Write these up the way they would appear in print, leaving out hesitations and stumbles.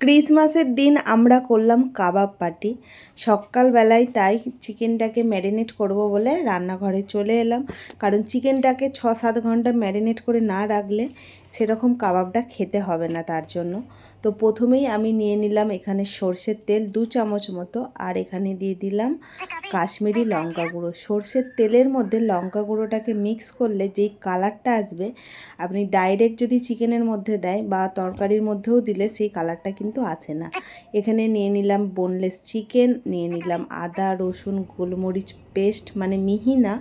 ক্রিসমাসের দিন আমরা করলাম কাবাব পার্টি। সকালবেলায় তাই চিকেনটাকে ম্যারিনেট করব বলে রান্নাঘরে চলে এলাম, কারণ চিকেনটাকে 6-7 ঘন্টা ম্যারিনেট করে না রাখলে সেরকম কাবাবটা খেতে হবে না। তার জন্য তো প্রথমেই আমি নিয়ে নিলাম এখানে সর্ষের তেল 2 চামচ মতো, আর এখানে দিয়ে দিলাম কাশ্মীরি লঙ্কা গুঁড়ো। সর্ষের তেলের মধ্যে লঙ্কা গুঁড়োটাকে মিক্স করলে যেই কালারটা আসবে, আপনি ডাইরেক্ট যদি চিকেনের মধ্যে দেয় বা তরকারির মধ্যেও দিলে সেই কালারটা কিন্তু আসে না। এখানে নিয়ে নিলাম বোনলেস চিকেন, নিয়ে নিলাম আদা রসুন গোলমরিচ পেস্ট মানে মিহি না,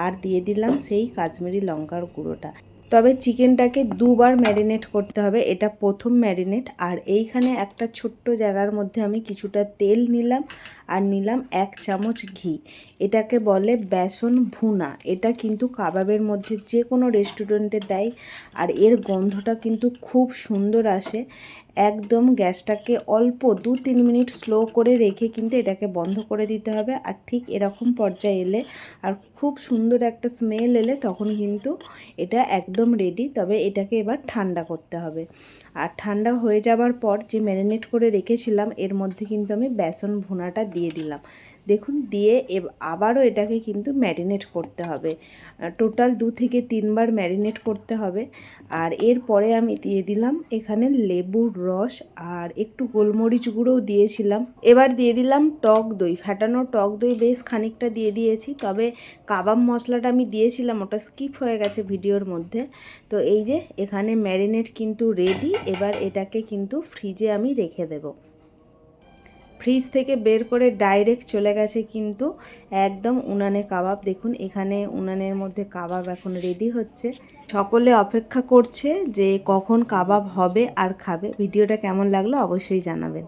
আর দিয়ে দিলাম সেই কাশ্মীরি লঙ্কার গুঁড়োটা। তবে চিকেনটাকে 2 বার ম্যারিনেট করতে হবে, এটা প্রথম ম্যারিনেট। আর এইখানে একটা ছোট্ট জায়গার মধ্যে আমি কিছুটা তেল নিলাম আর নিলাম 1 চামচ ঘি। এটাকে বলে বেসন ভুনা। এটা কিন্তু কাবাবের মধ্যে যে কোনো রেস্টুরেন্টে দেয়, আর এর গন্ধটা কিন্তু খুব সুন্দর আসে। একদম গ্যাসটাকে অল্প 2-3 মিনিট স্লো করে রেখে কিন্তু এটাকে বন্ধ করে দিতে হবে। আর ঠিক এরকম পর্যায়ে এলে আর খুব সুন্দর একটা স্মেল এলে তখন কিন্তু এটা একদম রেডি। তবে এটাকে এবার ঠান্ডা করতে হবে। আর ঠান্ডা হয়ে যাবার পর যে ম্যারিনেট করে রেখেছিলাম এর মধ্যে কিন্তু আমি বেসন ভুনাটা দিয়ে দিলাম। দেখুন, দিয়ে আবারও এটাকে কিন্তু ম্যারিনেট করতে হবে। টোটাল 2 থেকে 3 বার ম্যারিনেট করতে হবে। আর এরপরে আমি দিয়ে দিলাম এখানে লেবুর রস আর একটু গোলমরিচ গুঁড়োও দিয়েছিলাম। এবার দিয়ে দিলাম টক দই, ফ্যাটানো টক দই বেশ খানিকটা দিয়ে দিয়েছি। তবে কাবাব মশলাটা আমি দিয়েছিলাম, ওটা স্কিপ হয়ে গেছে ভিডিওর মধ্যে। তো এই যে এখানে ম্যারিনেট কিন্তু রেডি। এবার এটাকে কিন্তু ফ্রিজে আমি রেখে দেবো। ফ্রিজ থেকে বের করে ডাইরেক্ট চলে গেছে কিন্তু একদম উনানে কাবাব। দেখুন এখানে উনানের মধ্যে কাবাব এখন রেডি হচ্ছে। সকলে অপেক্ষা করছে যে কখন কাবাব হবে আর খাবে। ভিডিওটা কেমন লাগলো অবশ্যই জানাবেন।